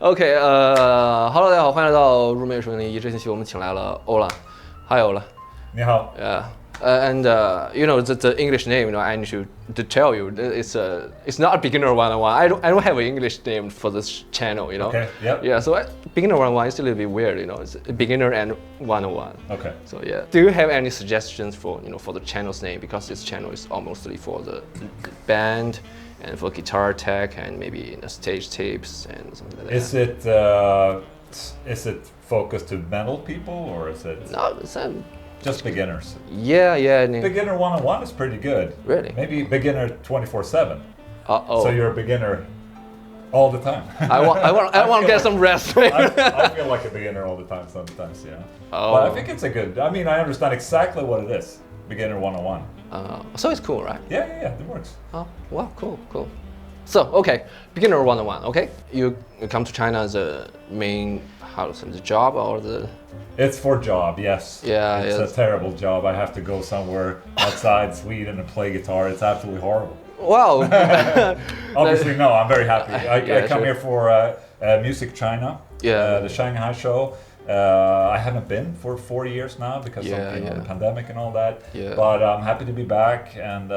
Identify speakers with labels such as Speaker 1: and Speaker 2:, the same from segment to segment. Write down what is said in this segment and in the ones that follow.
Speaker 1: OK，Hello，大家好，欢迎来到入美水泥。这星期我们请来了 Ola。Hi Ola。
Speaker 2: 你好。
Speaker 1: And you know the English name. You know, I need to tell you it's not a beginner 101. I don't have an English name for this channel. You know.
Speaker 2: Okay. Yep.
Speaker 1: Yeah. So beginner 101 is a little bit weird. You know, it's beginner and 101.
Speaker 2: Okay.
Speaker 1: So yeah. Do you have any suggestions for for the channel's name? Because this channel is mostly for the band and for guitar tech and maybe stage tapes and something like that.
Speaker 2: Is it focused to metal people or is it?
Speaker 1: No, it's
Speaker 2: just beginners.
Speaker 1: Yeah.
Speaker 2: Beginner 101 is pretty good.
Speaker 1: Really?
Speaker 2: Maybe beginner 24/7.
Speaker 1: Uh-oh.
Speaker 2: So you're a beginner all the time.
Speaker 1: I want to get some rest.
Speaker 2: I feel like a beginner all the time sometimes, yeah.
Speaker 1: Oh.
Speaker 2: But I think it's I understand exactly what it is. Beginner 101.
Speaker 1: So it's cool, right?
Speaker 2: Yeah, it works.
Speaker 1: Oh, wow, cool. So, okay, beginner 101, okay? You come to China as a main, the job or the...
Speaker 2: It's for job, yes.
Speaker 1: Yeah,
Speaker 2: it's a terrible job. I have to go somewhere outside Sweden and play guitar. It's absolutely horrible.
Speaker 1: Wow.
Speaker 2: Obviously, no, I'm very happy. I come
Speaker 1: sure.
Speaker 2: here for Music China, the Shanghai show. I haven't been for 4 years now because of the pandemic and all that.
Speaker 1: Yeah.
Speaker 2: But I'm happy to be back and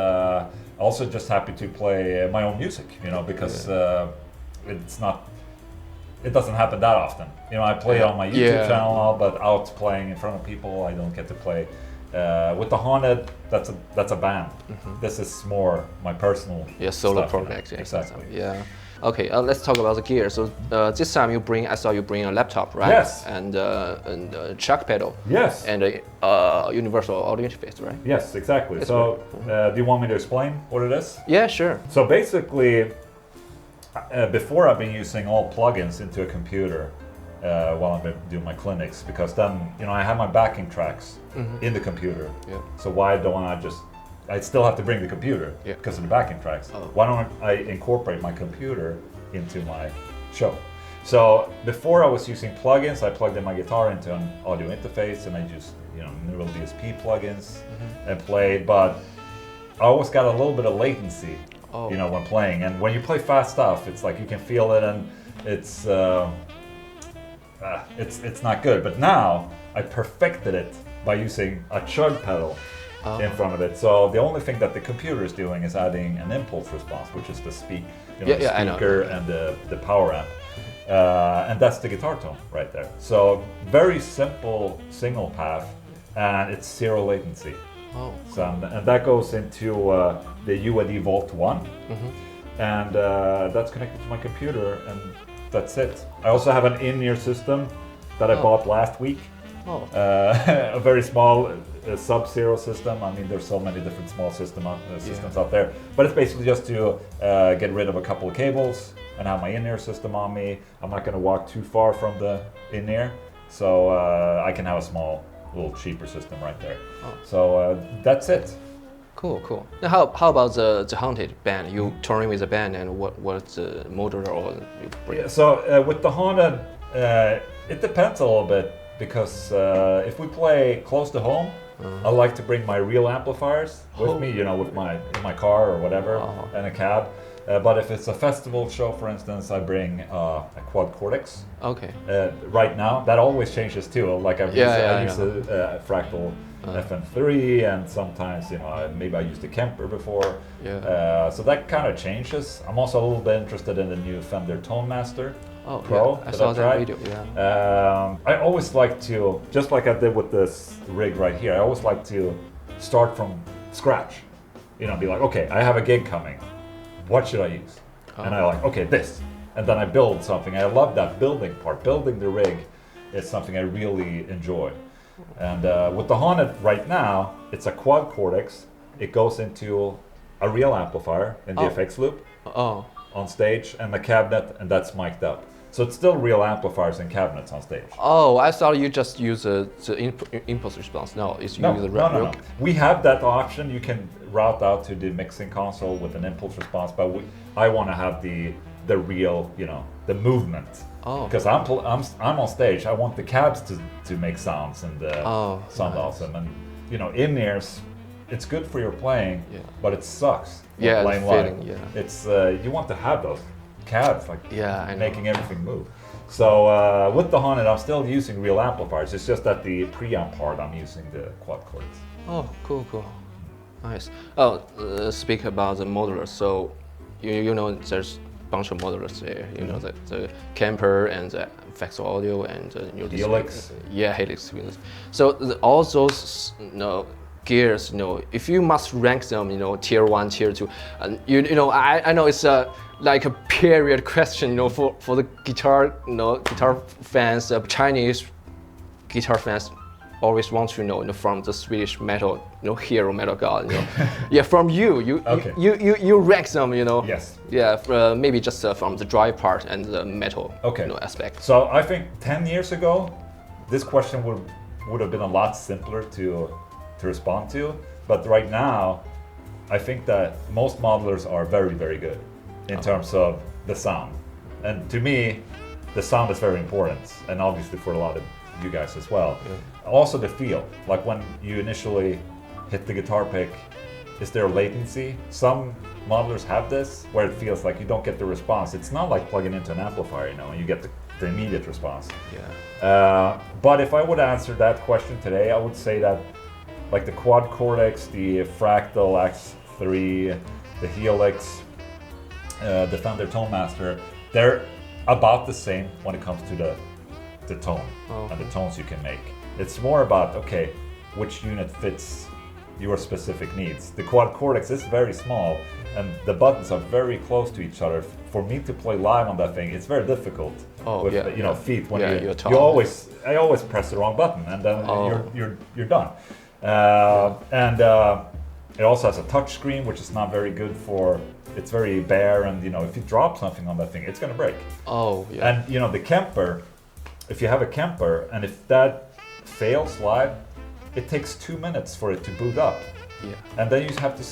Speaker 2: also just happy to play my own music, because it doesn't happen that often. I play on my YouTube channel now, but out playing in front of people, I don't get to play. With the Haunted, that's a band. Mm-hmm. This is more my personal
Speaker 1: solo
Speaker 2: stuff,
Speaker 1: project.
Speaker 2: Exactly.
Speaker 1: Yeah. Okay, let's talk about the gear. So this time I saw you bring a laptop, right?
Speaker 2: Yes.
Speaker 1: And a chuck pedal.
Speaker 2: Yes.
Speaker 1: And a universal audio interface, right?
Speaker 2: Yes, exactly.
Speaker 1: That's
Speaker 2: so do you want me to explain what it is?
Speaker 1: Yeah, sure.
Speaker 2: So basically, before I've been using all plugins into a computer while I've been doing my clinics, because then I have my backing tracks in the computer.
Speaker 1: Yeah.
Speaker 2: So why don't I still have to bring the computer because of the backing tracks.
Speaker 1: Oh.
Speaker 2: Why don't I incorporate my computer into my show? So before I was using plugins, I plugged in my guitar into an audio interface and I just neural DSP plugins and played, but I always got a little bit of latency.
Speaker 1: Oh.
Speaker 2: When playing, and when you play fast stuff, it's like you can feel it, and it's not good. But now I perfected it by using a chug pedal in front of it. So the only thing that the computer is doing is adding an impulse response, which is the speaker and the power amp, and that's the guitar tone right there. So very simple single path, and it's zero latency.
Speaker 1: Oh.
Speaker 2: So, and that goes into the UAD Vault 1, and that's connected to my computer, and that's it. I also have an in-ear system that I bought last week.
Speaker 1: Oh.
Speaker 2: A very small Sub-Zero system. I mean, there's so many different small systems out there, but it's basically just to get rid of a couple of cables and have my in-ear system on me. I'm not going to walk too far from the in-ear, so I can have a small, little cheaper system right there. Oh. So that's it.
Speaker 1: Cool. Now how about the Haunted band? You touring with the band, and what's the motor or you bring?
Speaker 2: Yeah, so with the Haunted, it depends a little bit, because if we play close to home, I like to bring my real amplifiers with me, with my car or whatever, and a cab. But if it's a festival show, for instance, I bring a quad cortex.
Speaker 1: Okay.
Speaker 2: Right now, that always changes too. Like I use a fractal FM3, and sometimes maybe I used a Kemper before.
Speaker 1: Yeah.
Speaker 2: So that kind of changes. I'm also a little bit interested in the new Fender Tone Master Pro.
Speaker 1: I saw that video. Yeah.
Speaker 2: I always like to, just like I did with this rig right here, I always like to start from scratch. Be like, okay, I have a gig coming. What should I use? And I like, okay, this. And then I build something. I love that building part. Building the rig is something I really enjoy. And with the Haunted right now, it's a quad cortex. It goes into a real amplifier in the effects loop on stage, and the cabinet, and that's mic'd up. So it's still real amplifiers and cabinets on stage.
Speaker 1: Oh, I thought you just use the impulse response. No, it's you use the
Speaker 2: no. We have that option. You can route out to the mixing console with an impulse response, but I want to have the real, the movement.
Speaker 1: Oh.
Speaker 2: Because I'm on stage. I want the cabs to make sounds and sound awesome. And in-ears, it's good for your playing, but it sucks.
Speaker 1: Yeah,
Speaker 2: playing
Speaker 1: live.
Speaker 2: It's you want to have those. CADs, like making everything move. So with the Haunted, I'm still using real amplifiers. It's just that the preamp part, I'm using the quad cords.
Speaker 1: Oh, cool. Nice. Oh, speak about the modulars. So, you know, there's a bunch of modulars there. You know, the Kemper and the Vexel Audio and
Speaker 2: Helix.
Speaker 1: Helix. So all those, gears, if you must rank them, tier 1, tier 2, and I know it's like a period question, for the guitar, guitar fans, Chinese guitar fans always want to know, from the Swedish metal, hero metal god, from you rank them,
Speaker 2: Yes.
Speaker 1: Yeah, maybe just from the dry part and the metal, aspect.
Speaker 2: So I think 10 years ago, this question would have been a lot simpler to respond to, but right now, I think that most modelers are very, very good in terms of the sound. And to me, the sound is very important, and obviously for a lot of you guys as well. Yeah. Also the feel, like when you initially hit the guitar pick, is there latency? Some modelers have this, where it feels like you don't get the response. It's not like plugging into an amplifier, and you get the immediate response.
Speaker 1: Yeah.
Speaker 2: But if I would answer that question today, I would say that like the Quad Cortex, the Fractal X3, the Helix, the Fender Tone Master, they're about the same when it comes to the tone and the tones you can make. It's more about, which unit fits your specific needs. The Quad Cortex is very small and the buttons are very close to each other. For me to play live on that thing, it's very difficult with feet. When I always press the wrong button and then you're done. And it also has a touch screen, which is not very good for. It's very bare, and if you drop something on that thing, it's gonna break.
Speaker 1: Oh yeah.
Speaker 2: And the Kemper, if you have a Kemper, and if that fails live, it takes 2 minutes for it to boot up.
Speaker 1: Yeah.
Speaker 2: And then you have to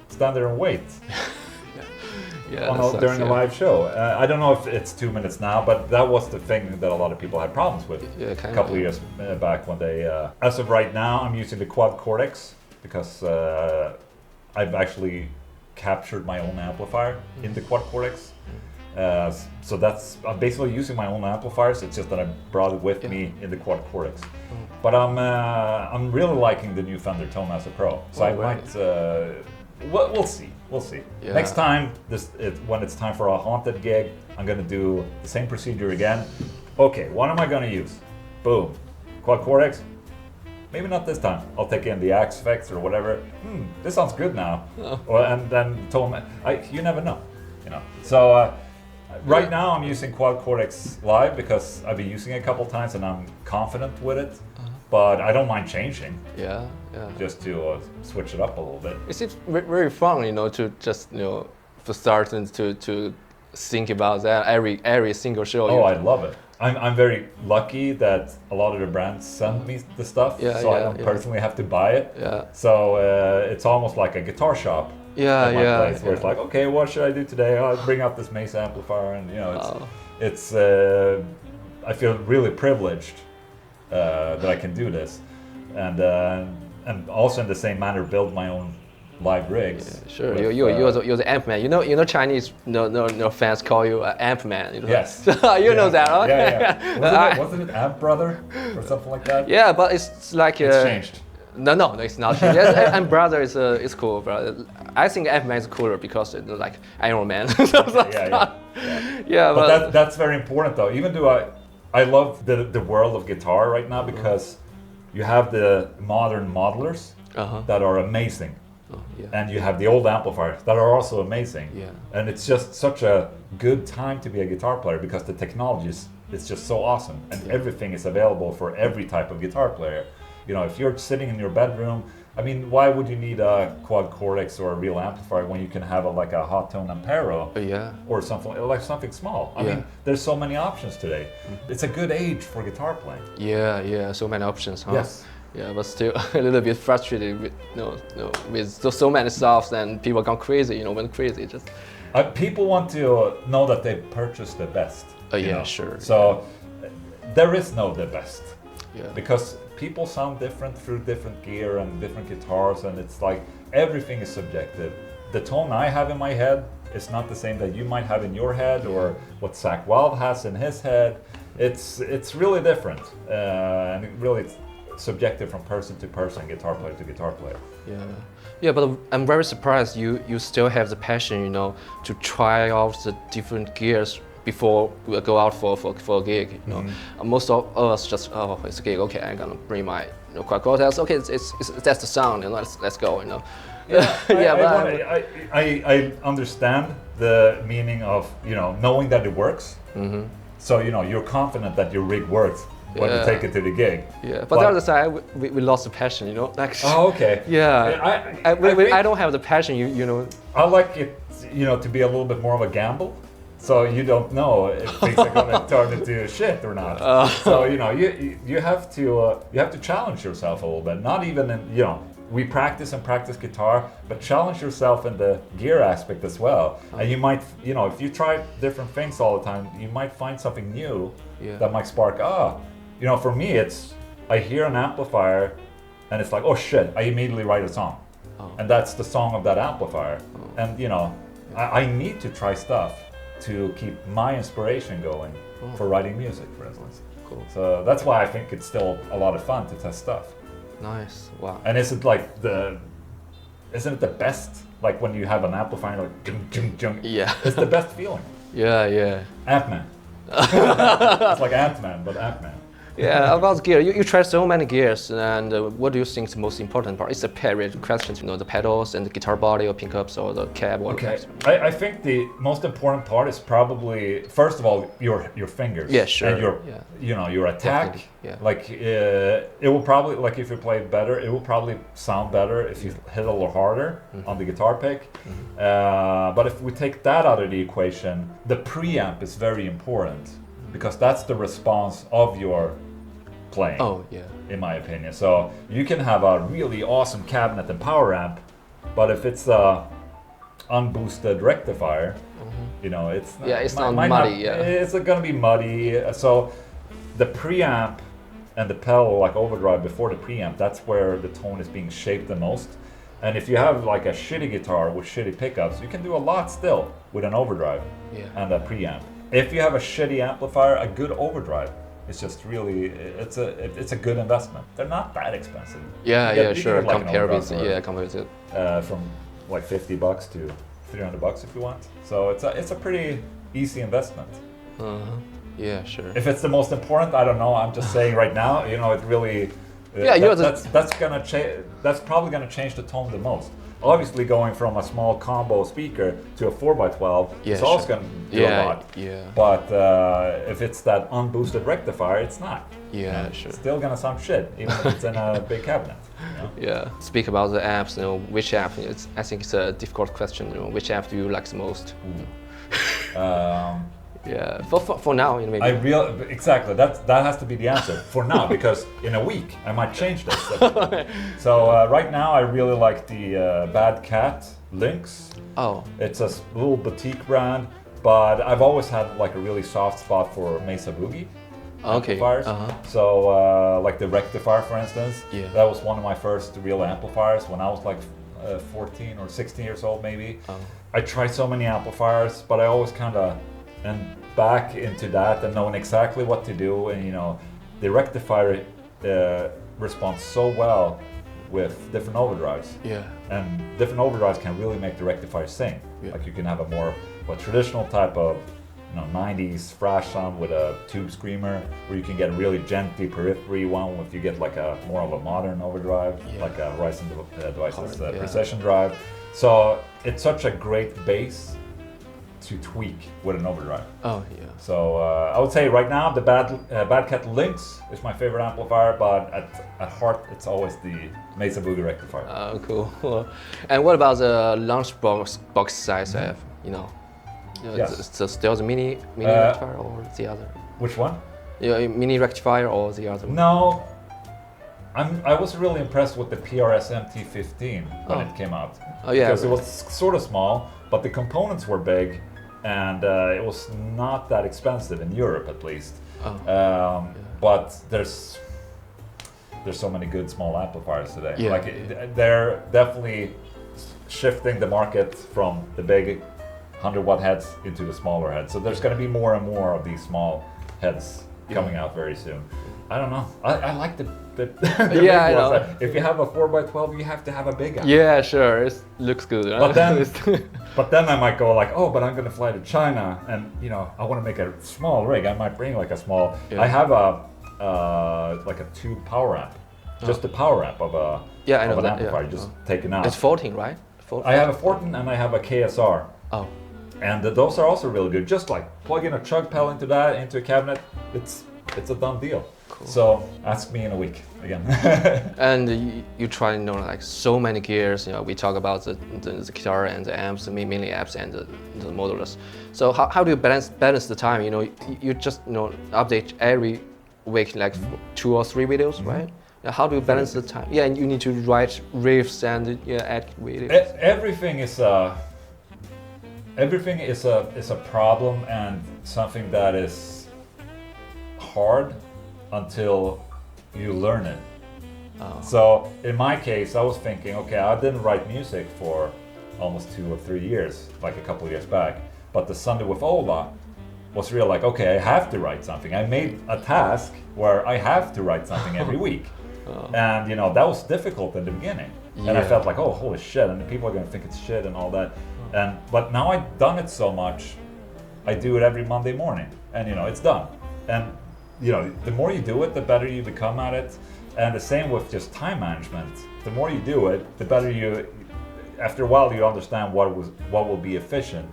Speaker 2: stand there and wait.
Speaker 1: Yeah.
Speaker 2: During a live show. I don't know if it's 2 minutes now, but that was the thing that a lot of people had problems with a couple of years back when they. As of right now, I'm using the Quad Cortex because I've actually captured my own amplifier in the Quad Cortex. So I'm basically using my own amplifiers. It's just that I brought it with me in the Quad Cortex. But I'm really liking the new Fender Tone Master Pro. So I might. We'll see. Yeah. Next time, when it's time for a Haunted gig, I'm gonna do the same procedure again. Okay, what am I gonna use? Boom, Quad Cortex. Maybe not this time. I'll take in the Axe Effects or whatever. This sounds good now. And then Tone. You never know. So right now I'm using Quad Cortex live because I've been using it a couple times and I'm confident with it. But I don't mind changing.
Speaker 1: Yeah.
Speaker 2: Just to switch it up a little bit.
Speaker 1: It seems very fun, to just to start and to think about that every single show.
Speaker 2: Oh, I love it. I'm very lucky that a lot of the brands send me the stuff, so I don't personally have to buy it.
Speaker 1: Yeah.
Speaker 2: So it's almost like a guitar shop. At my place, where it's like, okay, what should I do today? I'll bring up this Mesa amplifier, and it's. I feel really privileged that I can do this, and also in the same manner build my own live rigs.
Speaker 1: Yeah, sure, you're the amp man. Chinese fans call you amp man.
Speaker 2: Yes.
Speaker 1: know that, right?
Speaker 2: Yeah. Wasn't it amp brother or something like that?
Speaker 1: Yeah, but it's like
Speaker 2: it's changed.
Speaker 1: No, it's not. Yes, amp brother is cool, but I think amp man is cooler because it's like Iron Man. Yeah,
Speaker 2: but that's very important though. Even though I love the world of guitar right now because you have the modern modelers that are amazing. And you have the old amplifiers that are also amazing.
Speaker 1: Yeah.
Speaker 2: And it's just such a good time to be a guitar player because the technology is just so awesome and everything is available for every type of guitar player. If you're sitting in your bedroom, I mean, why would you need a Quad Cortex or a real amplifier when you can have a Hot Tone Ampero or something small? I mean, there's so many options today. It's a good age for guitar playing.
Speaker 1: Yeah, so many options, huh?
Speaker 2: Yes.
Speaker 1: Yeah, but still a little bit frustrated with with so many stuff, and people gone crazy. Went crazy. Just
Speaker 2: people want to know that they purchased the best.
Speaker 1: Sure.
Speaker 2: So there is no the best.
Speaker 1: Yeah.
Speaker 2: Because people sound different through different gear and different guitars, and it's like everything is subjective. The tone I have in my head is not the same that you might have in your head or what Zach Wild has in his head. It's really different, and really it's subjective from person to person, guitar player to guitar player.
Speaker 1: Yeah, but I'm very surprised you still have the passion, you know, to try out the different gears before we go out for a gig. You know, most of us just it's a gig. Okay, I'm gonna bring my quad quarters. Okay, it's that's the sound, and let's go. You know.
Speaker 2: I understand the meaning of knowing that it works. So you're confident that your rig works when you take it to the gig.
Speaker 1: Yeah, but the other side, we lost the passion. You know, like.
Speaker 2: Oh, okay.
Speaker 1: Yeah. I don't have the passion. You know.
Speaker 2: I like it. To be a little bit more of a gamble. So you don't know if things are going to turn into shit or not. So you have to challenge yourself a little bit. Not even in we practice guitar, but challenge yourself in the gear aspect as well. And you might if you try different things all the time, you might find something new that might spark. For me, it's I hear an amplifier, and it's like, oh shit! I immediately write a song, and that's the song of that amplifier. And I need to try stuff to keep my inspiration going for writing music, for instance.
Speaker 1: Cool.
Speaker 2: So that's why I think it's still a lot of fun to test stuff.
Speaker 1: Nice. Wow.
Speaker 2: And isn't it the best, like when you have an amplifier like jung, jung, jung?
Speaker 1: Yeah.
Speaker 2: It's the best feeling.
Speaker 1: Yeah.
Speaker 2: Ant-Man. It's like Ant-Man, but Ant-Man.
Speaker 1: Yeah, about gear, you try so many gears, and what do you think is the most important part? It's a period question, the pedals and the guitar body or pickups or the cab.
Speaker 2: Okay, I think the most important part is probably, first of all, your fingers.
Speaker 1: Yeah, sure.
Speaker 2: And your attack.
Speaker 1: Yeah.
Speaker 2: Like it will probably, like if you play better, it will probably sound better if you hit a little harder on the guitar pick. But if we take that out of the equation, the preamp is very important. Because that's the response of your playing, in my opinion. So you can have a really awesome cabinet and power amp, but if it's a unboosted rectifier, it's
Speaker 1: not muddy.
Speaker 2: It's going to be muddy. So the preamp and the pedal, like overdrive before the preamp, that's where the tone is being shaped the most. And if you have like a shitty guitar with shitty pickups, you can do a lot still with an overdrive and a preamp. If you have a shitty amplifier, a good overdrive is just really, it's a good investment. They're not that expensive.
Speaker 1: Sure. Compare with
Speaker 2: from like $50 to $300 if you want. So it's a pretty easy investment.
Speaker 1: Yeah, sure.
Speaker 2: If it's the most important, I don't know. I'm just saying right now, it really. That's probably gonna change the tone the most. Obviously, going from a small combo speaker to a 4x12, it's also going to do a lot. But if it's that unboosted rectifier, it's not.
Speaker 1: Sure.
Speaker 2: It's still going to sound shit, even if it's in a big cabinet.
Speaker 1: Speak about the amps. Which amp? I think it's a difficult question. Which amp do you like the most? For now, maybe.
Speaker 2: Exactly. That has to be the answer for now, because in a week I might change this. So right now I really like the Bad Cat Lynx. It's a little boutique brand, but I've always had like a really soft spot for Mesa Boogie amplifiers. So like the rectifier, for instance, that was one of my first real amplifiers when I was like 14 or 16 years old, maybe. I tried so many amplifiers, but I always kind of and back into that and knowing exactly what to do, and the rectifier responds so well with different overdrives. And different overdrives can really make the rectifier sing. Like you can have a more traditional type of 90s thrash sound with a tube screamer, or you can get a really genty periphery one if you get like a more of a modern overdrive, like a Horizon Devices Precision drive. So it's such a great bass to tweak with an overdrive. So I would say right now the Bad Cat Lynx is my favorite amplifier, but at heart it's always the Mesa Boogie rectifier.
Speaker 1: Cool. And what about the launch box size? It's still the mini rectifier or the other?
Speaker 2: Which one?
Speaker 1: Mini rectifier or the other one?
Speaker 2: No, I was really impressed with the PRS MT15 when it came out. Because it was sort of small, but the components were big, and it was not that expensive in Europe, at least. But there's so many good small amplifiers today. They're definitely shifting the market from the big 100-watt heads into the smaller heads. So there's going to be more and more of these small heads coming out very soon. I don't know. I like the big
Speaker 1: I
Speaker 2: ones.
Speaker 1: know.
Speaker 2: If you have a 4x12, you have to have a big one.
Speaker 1: Yeah, sure. It looks good.
Speaker 2: But then I might go like, oh, but I'm going to fly to China, and I want to make a small rig. I might bring like a small. I have like a tube power amp, just the power amp of a an amplifier. Just take it out.
Speaker 1: It's 14, right? 14.
Speaker 2: I have a 14 and I have a KSR.
Speaker 1: Oh.
Speaker 2: And those are also really good. Just like plug in a chug pedal into that, into a cabinet, it's a done deal. Cool. So ask me in a week again.
Speaker 1: And you try like so many gears. We talk about the guitar and the amps, mainly amps and the modulars. So how do you balance the time? You just update every week, like 2 or 3 videos, right? How do you balance the time? Yeah, and you need to write riffs and add videos.
Speaker 2: Everything is a problem and something that is hard until you learn it. So in my case, I was thinking, okay, I didn't write music for almost 2 or 3 years, like a couple of years back. But the Sunday with Ola was real like, okay, I have to write something. I made a task where I have to write something every week. And that was difficult in the beginning. Yeah. And I felt like, oh, holy shit, and people are gonna think it's shit and all that. But now I've done it so much, I do it every Monday morning, and it's done. And the more you do it, the better you become at it. And the same with just time management. The more you do it, the better you. After a while, you understand what will be efficient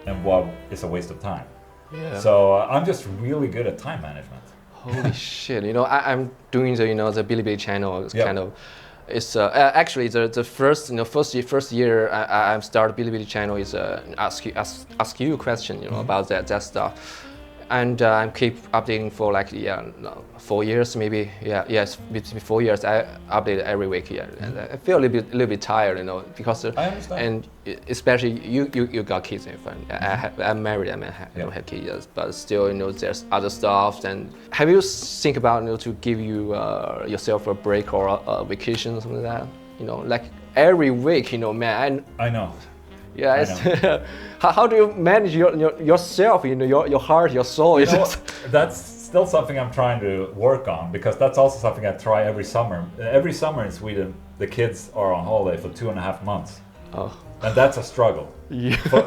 Speaker 2: and what is a waste of time. Yeah. So I'm just really good at time management.
Speaker 1: Holy shit! I'm doing the the Bilibili channel. It's kind of. It's actually the first year I started Bilibili channel is ask you question about that stuff, and I keep updating for like 4 years maybe between 4 years I update every week and I feel a little bit tired because
Speaker 2: I understand.
Speaker 1: And especially you got kids and I'm married. I don't have kids yet, but still there's other stuff. And have you think about to give yourself a break or a vacation or something like that? Like every week man.
Speaker 2: I know.
Speaker 1: Yeah, how do you manage yourself, your heart, your soul?
Speaker 2: That's still something I'm trying to work on, because that's also something I try every summer. Every summer in Sweden, the kids are on holiday for 2.5 months.
Speaker 1: Oh.
Speaker 2: And that's a struggle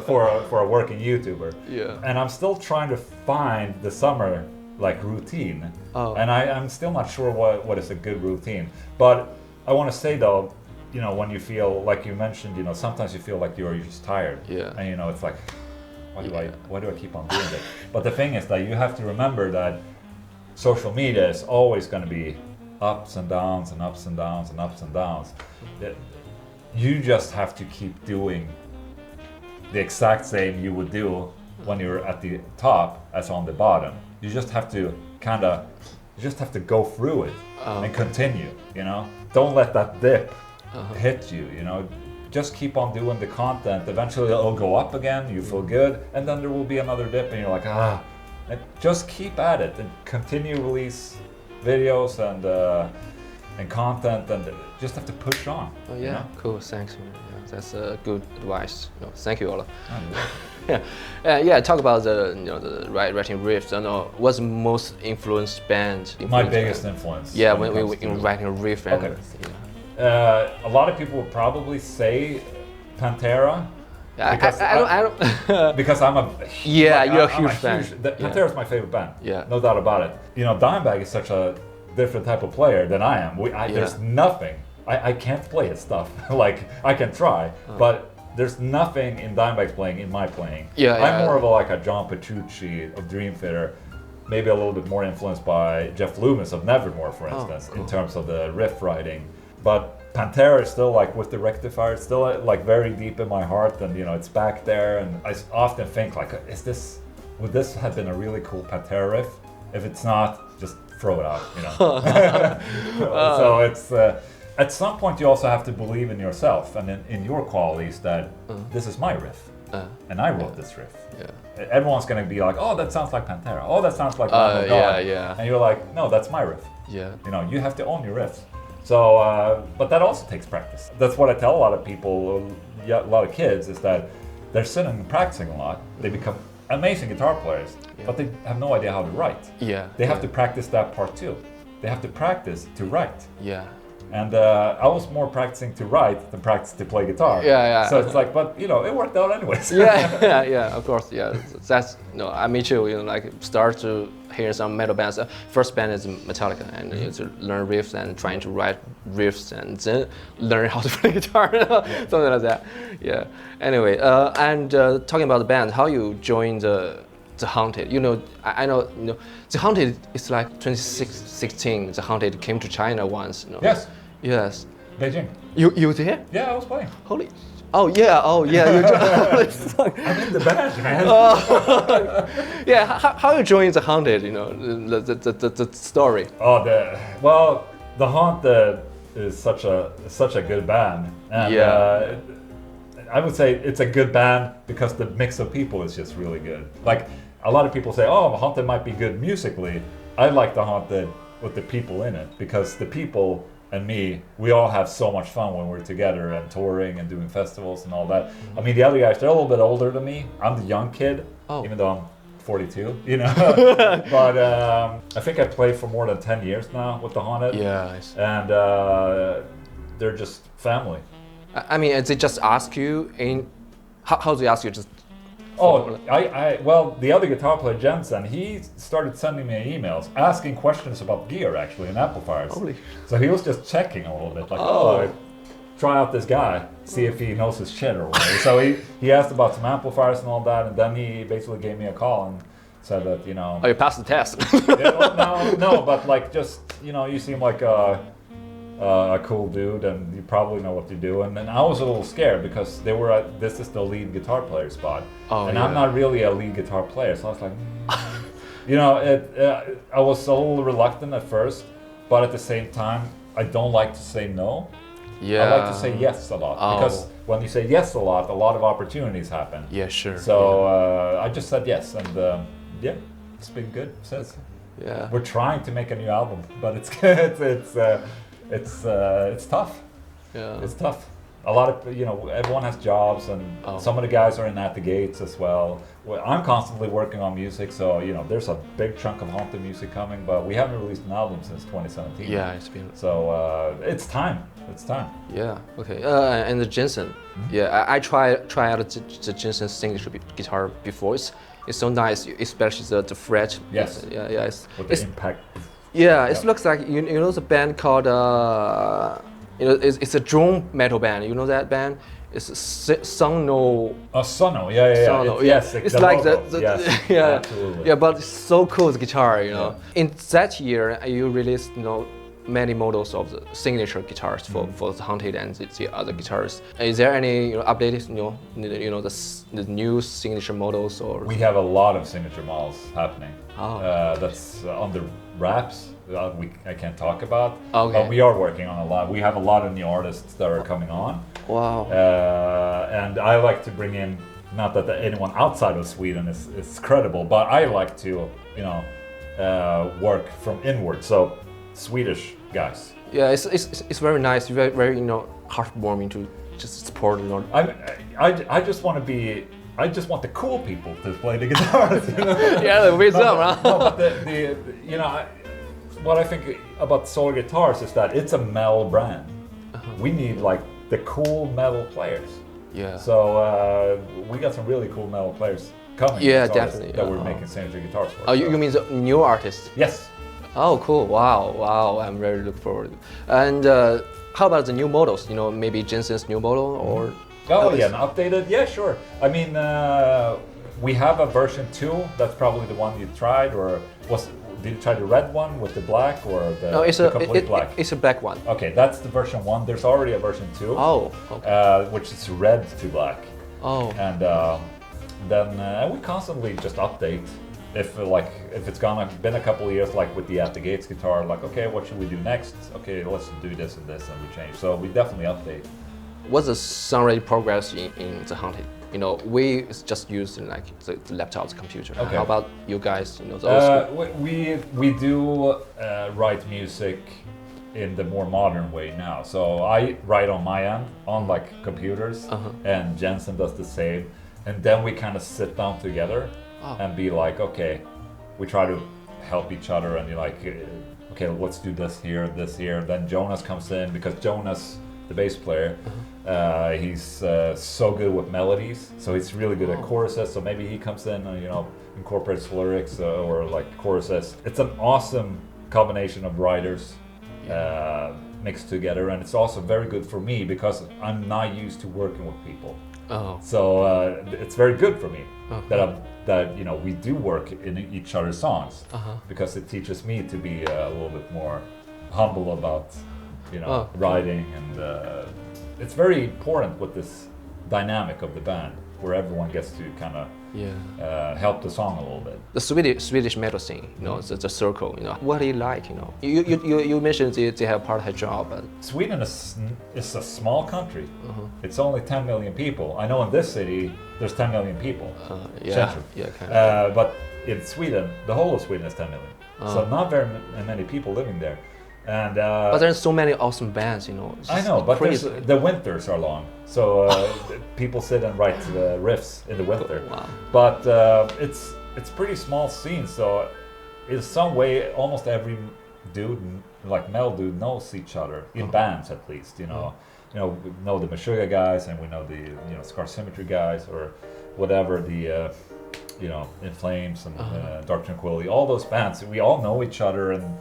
Speaker 2: for a working YouTuber.
Speaker 1: Yeah.
Speaker 2: And I'm still trying to find the summer routine.
Speaker 1: Oh.
Speaker 2: And I'm still not sure what is a good routine. But I want to say though, when you feel like you mentioned, sometimes you feel like you're just tired.
Speaker 1: Yeah.
Speaker 2: And it's like, why do I keep on doing it? But the thing is that you have to remember that social media is always going to be ups and downs and ups and downs and ups and downs. You just have to keep doing the exact same you would do when you're at the top as on the bottom. You just have to go through it and continue, Don't let that dip hit you, Just keep on doing the content. Eventually it'll go up again, you feel good, and then there will be another dip and you're like, And just keep at it and continue release videos and content, and just have to push on.
Speaker 1: Oh yeah, cool, thanks man. Yeah, that's a good advice. Thank you, Ola. Talk about the writing riffs. What's the most influenced band?
Speaker 2: My biggest influence.
Speaker 1: Yeah, when writing a riff. And,
Speaker 2: okay. A lot of people would probably say Pantera.
Speaker 1: I don't.
Speaker 2: Because I'm a
Speaker 1: you're a huge fan.
Speaker 2: Pantera is my favorite band.
Speaker 1: Yeah,
Speaker 2: no doubt about it. Dimebag is such a different type of player than I am. There's nothing. I can't play his stuff. Like I can try, but there's nothing in Dimebag's playing in my playing. I'm more of a John Petrucci of Dream Theater. Maybe a little bit more influenced by Jeff Loomis of Nevermore, for instance, in terms of the riff writing. But Pantera is still with the rectifier, it's still very deep in my heart, and it's back there. And I often think would this have been a really cool Pantera riff? If it's not, just throw it out, So it's at some point you also have to believe in yourself and in your qualities that this is my riff, and I wrote this riff. Yeah. Everyone's gonna be like, oh, that sounds like Pantera. Oh, that sounds like Lamb of God. And you're like, no, that's my riff.
Speaker 1: Yeah.
Speaker 2: You have to own your riffs. So, but that also takes practice. That's what I tell a lot of people, a lot of kids, is that they're sitting and practicing a lot. They become amazing guitar players, but they have no idea how to write.
Speaker 1: Yeah.
Speaker 2: They have to practice that part too. They have to practice to write.
Speaker 1: Yeah.
Speaker 2: And I was more practicing to write than practice to play guitar.
Speaker 1: Yeah.
Speaker 2: So it's like, but it worked out anyways.
Speaker 1: yeah, of course, yeah. That's I me too. Like start to hear some metal bands. First band is Metallica, and to learn riffs and trying to write riffs, and then learn how to play guitar, something like that. Yeah. Anyway, and talking about the band, how you joined the Haunted? I know. The Haunted is like 2016. The Haunted came to China once.
Speaker 2: Yes.
Speaker 1: Yes.
Speaker 2: Beijing.
Speaker 1: You there?
Speaker 2: Yeah, I was playing.
Speaker 1: Holy. Oh yeah.
Speaker 2: I'm in the band, man.
Speaker 1: Yeah. How you joined the Haunted? The story.
Speaker 2: Oh, the Haunted is such a good band, and I would say it's a good band because the mix of people is just really good. Like a lot of people say, oh, Haunted might be good musically. I like the Haunted with the people in it because the people and me, we all have so much fun when we're together and touring and doing festivals and all that. I mean, the other guys, they're a little bit older than me. I'm the young kid, even though I'm 42, But I think I played for more than 10 years now with the Haunted.
Speaker 1: Yeah.
Speaker 2: And they're just family.
Speaker 1: I mean, they just ask you how do they ask you? Just
Speaker 2: well, the other guitar player, Jensen, he started sending me emails asking questions about gear actually and amplifiers.
Speaker 1: Holy.
Speaker 2: So he was just checking a little bit, like, try out this guy, see if he knows his shit or whatever. So he asked about some amplifiers and all that, and then he basically gave me a call and said that,
Speaker 1: Oh, you passed the test.
Speaker 2: no, but like just, you seem like a cool dude and you probably know what you're doing. And I was a little scared because this is the lead guitar player spot. I'm not really a lead guitar player, so I was like, I was a little reluctant at first, but at the same time, I don't like to say no.
Speaker 1: Yeah.
Speaker 2: I like to say yes a lot because when you say yes a lot of opportunities happen.
Speaker 1: Yeah, sure.
Speaker 2: So I just said yes, and it's been good since.
Speaker 1: Yeah.
Speaker 2: We're trying to make a new album, but it's tough.
Speaker 1: Yeah.
Speaker 2: It's tough. A lot of everyone has jobs, and some of the guys are in at the gates as well. I'm constantly working on music, so there's a big chunk of Haunted music coming, but we haven't released an album since 2017.
Speaker 1: Yeah, it's been.
Speaker 2: So it's time. It's time.
Speaker 1: Yeah. Okay. And the Jensen. Mm-hmm. Yeah, I try out the Jensen signature guitar before. It's so nice, especially the fret.
Speaker 2: Yes.
Speaker 1: Yeah.
Speaker 2: With the impact.
Speaker 1: Yeah, it looks like the band called it's a drone metal band. You know that band? It's Sono.
Speaker 2: Oh, Sono. Yeah.
Speaker 1: Sono.
Speaker 2: Yes,
Speaker 1: it's like the yeah,
Speaker 2: absolutely.
Speaker 1: Yeah, but it's so cool the guitar. In that year, you released many models of the signature guitars for the Haunted and the other guitars. Is there any updated the new signature models or?
Speaker 2: We have a lot of signature models happening. That's under wraps. I can't talk about.
Speaker 1: Okay.
Speaker 2: But we are working on a lot. We have a lot of new artists that are coming on.
Speaker 1: Wow.
Speaker 2: And I like to bring in, not that anyone outside of Sweden is credible, but I like to work from inward. So Swedish guys.
Speaker 1: Yeah, it's very nice. Very heartwarming to just support.
Speaker 2: I just want to be. I just want the cool people to play the guitars.
Speaker 1: Yeah, the wisdom,
Speaker 2: huh? No, but what I think about solar guitars is that it's a metal brand. We need like the cool metal players.
Speaker 1: Yeah.
Speaker 2: So we got some really cool metal players coming.
Speaker 1: Yeah, definitely.
Speaker 2: That we're making signature guitars for.
Speaker 1: Oh, you mean the new artists?
Speaker 2: Yes.
Speaker 1: Oh, cool! Wow! I'm very looking forward. And how about the new models? Maybe Jensen's new model or?
Speaker 2: Oh yeah, an updated. Yeah, sure. I mean, we have a version 2. That's probably the one you tried, or did you try the red one with the black or
Speaker 1: No, it's
Speaker 2: the complete black?
Speaker 1: It's a black one.
Speaker 2: Okay, that's the version 1. There's already a version 2.
Speaker 1: Oh, okay.
Speaker 2: Which is red to black.
Speaker 1: Oh.
Speaker 2: And then we constantly just update. If it's been a couple of years, like with the At the Gates guitar, like okay, what should we do next? Okay, let's do this and this, and we change. So we definitely update.
Speaker 1: What's the sound rate progress in the Haunted? We just use the laptop, the computer.
Speaker 2: Okay.
Speaker 1: How about you guys? Those.
Speaker 2: We do write music in the more modern way now. So I write on my end on like computers, and Jensen does the same. and then we kind of sit down together and be like, okay, we try to help each other, and you're like, okay, let's do this here. Then Jonas comes in, because Jonas, the bass player, he's so good with melodies, so he's really good at choruses, so maybe he comes in and, you know, incorporates lyrics or like choruses. It's an awesome combination of writers mixed together, and it's also very good for me because I'm not used to working with people. So it's very good for me that you know, we do work in each other's songs, because it teaches me to be a little bit more humble about, you know, writing, and it's very important with this dynamic of the band where everyone gets to kind of help the song a little bit.
Speaker 1: The Swedish metal scene, you know, the circle, you know, what do you like, you know? You mentioned they have part-time job, but
Speaker 2: Sweden is a small country. It's only 10 million people. I know in this city there's 10 million people. But in Sweden, the whole of Sweden is 10 million. So not very many people living there. And
Speaker 1: but there's so many awesome bands, you know.
Speaker 2: I know, but the winters are long, so people sit and write riffs in the winter. But it's pretty small scene, so in some way, almost every dude, like metal dude, knows each other in bands, at least. You know, we know the Meshuggah guys, and we know the, you know, Scar Symmetry guys, or whatever, the you know, In Flames and Dark Tranquillity. All those bands, we all know each other and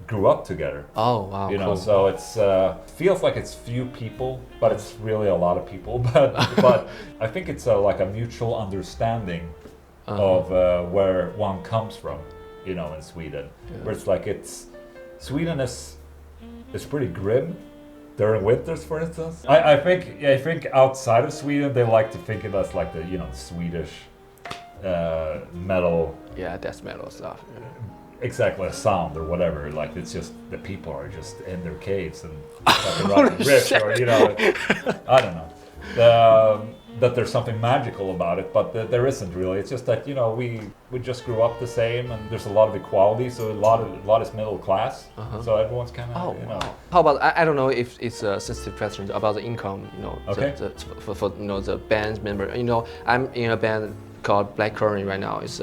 Speaker 2: grew up together. You know, so it's feels like it's few people, but it's really a lot of people. But I think it's like a mutual understanding of where one comes from, you know, in Sweden. Where it's like Sweden is pretty grim during winters, for instance. I think outside of Sweden they like to think of us like the, you know, Swedish metal.
Speaker 1: Death metal stuff.
Speaker 2: Exactly, a sound or whatever. Like, it's just the people are just in their caves and writing riffs, or, you know, I don't know. That there's something magical about it, but there isn't really. It's just that, you know, we just grew up the same, and there's a lot of equality. So a lot is middle class. So everyone's kind of, you know.
Speaker 1: How about, I don't know if it's a sensitive question about the income, you know, for you know, the band member. You know, I'm in a band called Black Current right now. It's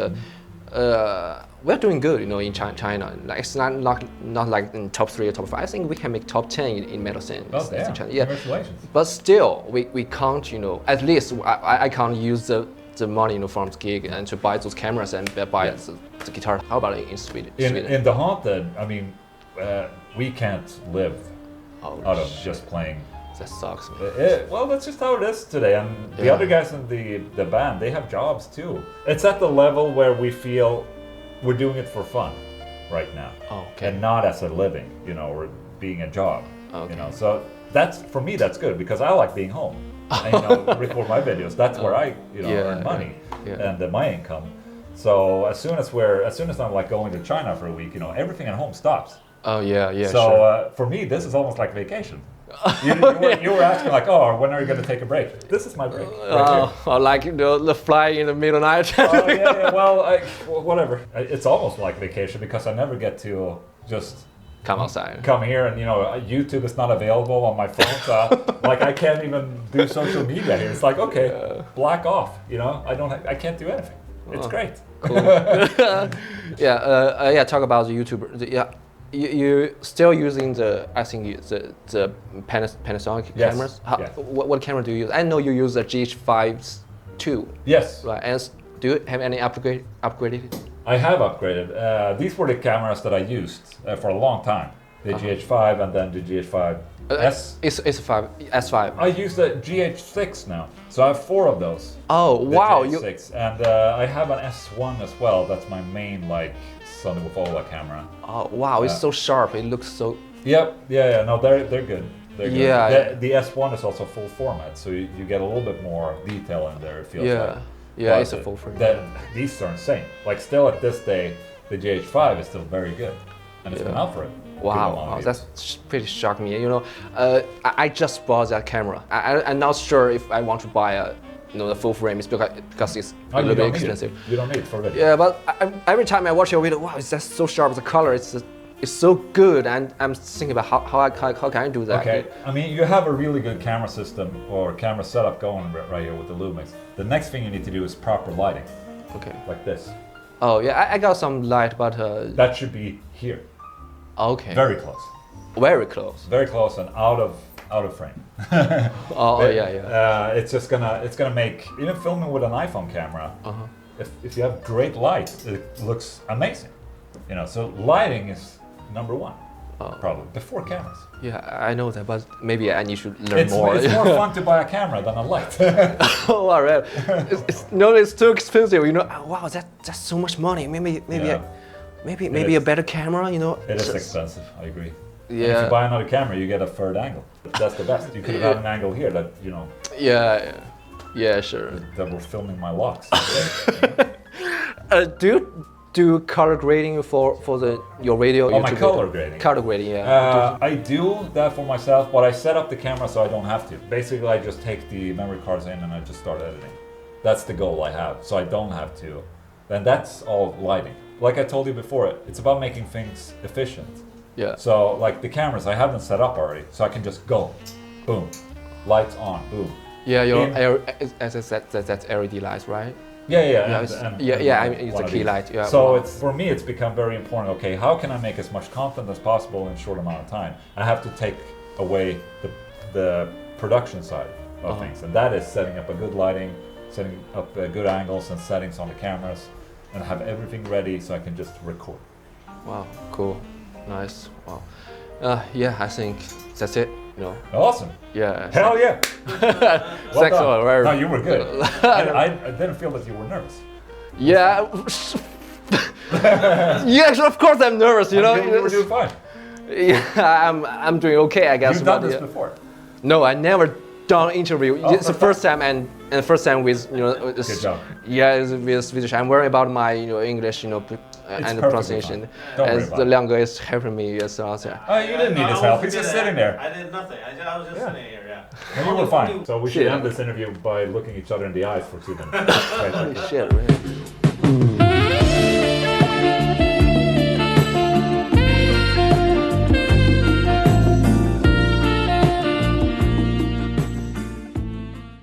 Speaker 1: we're doing good, you know, in China. Like, it's not like in top 3 or top 5. I think we can make top 10 in metal scene.
Speaker 2: Oh, yeah. Congratulations.
Speaker 1: But still, we can't, you know, at least I can't use the money, you know, from the gig and to buy those cameras and buy the guitar. How about in Sweden?
Speaker 2: In the Haunted, I mean, we can't live out of just playing.
Speaker 1: That sucks.
Speaker 2: Well, that's just how it is today. And the other guys in the band, they have jobs too. It's at the level where we feel we're doing it for fun right now, and not as a living, you know, or being a job. You know, so that's, for me, that's good, because I like being home and, you know, record my videos. That's where I, you know, earn money and my income. So as soon as I'm like going to China for a week, you know, everything at home stops. So for me, this is almost like vacation. You were asking like, when are you going to take a break? This is my break.
Speaker 1: Or like, you know, the fly in the middle night.
Speaker 2: Well, whatever. It's almost like vacation, because I never get to just
Speaker 1: come outside.
Speaker 2: Come here, and, you know, YouTube is not available on my phone, so like I can't even do social media here. It's like, okay, black off. You know, I can't do anything. It's great.
Speaker 1: Cool. Talk about the YouTuber. You're still using the Panasonic cameras? What camera do you use? I know you use the GH5 II.
Speaker 2: Yes.
Speaker 1: Right. And do you have any upgraded?
Speaker 2: I have upgraded. These were the cameras that I used for a long time. The GH5 and then the GH5 S.
Speaker 1: It's S5.
Speaker 2: I use the GH6 now, so I have 4 of those.
Speaker 1: Oh, wow!
Speaker 2: GH6. And I have an S1 as well. That's my main, like, Sony with Ola camera.
Speaker 1: Oh wow, it's so sharp. It looks so.
Speaker 2: Yep. No, they're good. They're good.
Speaker 1: Yeah.
Speaker 2: The S1 is also full format, so you get a little bit more detail in there. It feels like.
Speaker 1: Yeah, it's a full format.
Speaker 2: These are insane. Like, still at this day, the GH5 is still very good, and it's been out for it.
Speaker 1: Wow, that's pretty shocking me. You know, I just bought that camera. I'm not sure if I want to buy the full frame. It's because it's a little bit expensive.
Speaker 2: You don't need it for video.
Speaker 1: Yeah, but every time I watch your video, wow, it's just so sharp. The color is is so good, and I'm thinking about how can I do that?
Speaker 2: Okay, I mean, you have a really good camera system or camera setup going right here with the Lumix. The next thing you need to do is proper lighting.
Speaker 1: Okay.
Speaker 2: Like this.
Speaker 1: Oh yeah, I got some light, but
Speaker 2: that should be here.
Speaker 1: Okay.
Speaker 2: Very close.
Speaker 1: Very close.
Speaker 2: Very close and out of frame.
Speaker 1: Yeah.
Speaker 2: It's gonna make, even filming with an iPhone camera. If you have great light, it looks amazing. You know, so lighting is number one, probably before cameras.
Speaker 1: Yeah, I know that, but maybe I need to learn more.
Speaker 2: It's more fun to buy a camera than a light.
Speaker 1: Oh, all right. It's too expensive. You know, wow, that's so much money. Maybe a better camera. You know.
Speaker 2: It is expensive. I agree.
Speaker 1: Yeah.
Speaker 2: And if you buy another camera, you get a third angle. That's the best. You could have had an angle here that, you know.
Speaker 1: Yeah, sure.
Speaker 2: That we're filming my locks.
Speaker 1: Do you do color grading for your radio?
Speaker 2: Oh, my color grading.
Speaker 1: Color grading, yeah.
Speaker 2: I do that for myself, but I set up the camera so I don't have to. Basically, I just take the memory cards in and I just start editing. That's the goal I have, so I don't have to. And that's all lighting. Like I told you before, it's about making things efficient.
Speaker 1: Yeah.
Speaker 2: So, like the cameras, I have them set up already, so I can just go, boom, lights on, boom.
Speaker 1: Yeah, as I said, that's LED lights, right?
Speaker 2: Yeah.
Speaker 1: I mean, it's a key light. Yeah.
Speaker 2: So for me, it's become very important. Okay, how can I make as much content as possible in a short amount of time? I have to take away the production side of things, and that is setting up a good lighting, setting up good angles and settings on the cameras, and have everything ready so I can just record.
Speaker 1: Wow, cool, nice. Wow. Yeah, I think that's it. You know.
Speaker 2: Awesome.
Speaker 1: Yeah.
Speaker 2: Hell yeah.
Speaker 1: Thanks a lot.
Speaker 2: No, you were good. I didn't feel that you were nervous.
Speaker 1: Yeah. Yes, of course I'm nervous. You know.
Speaker 2: You were doing fine.
Speaker 1: Yeah, I'm doing okay, I guess.
Speaker 2: You've done this before?
Speaker 1: No, I never done interview.
Speaker 2: Oh,
Speaker 1: it's the first time and first time with
Speaker 2: Good job.
Speaker 1: Yeah, it's with Swedish. I'm worried about my English and the pronunciation. As the language is helping me as well.
Speaker 2: Oh, you didn't need his help. He's just sitting there.
Speaker 3: I did nothing. I was just sitting here. Yeah.
Speaker 2: And you were fine. So we should end this interview by looking each other in the eyes for 2 minutes.
Speaker 1: Shit, really.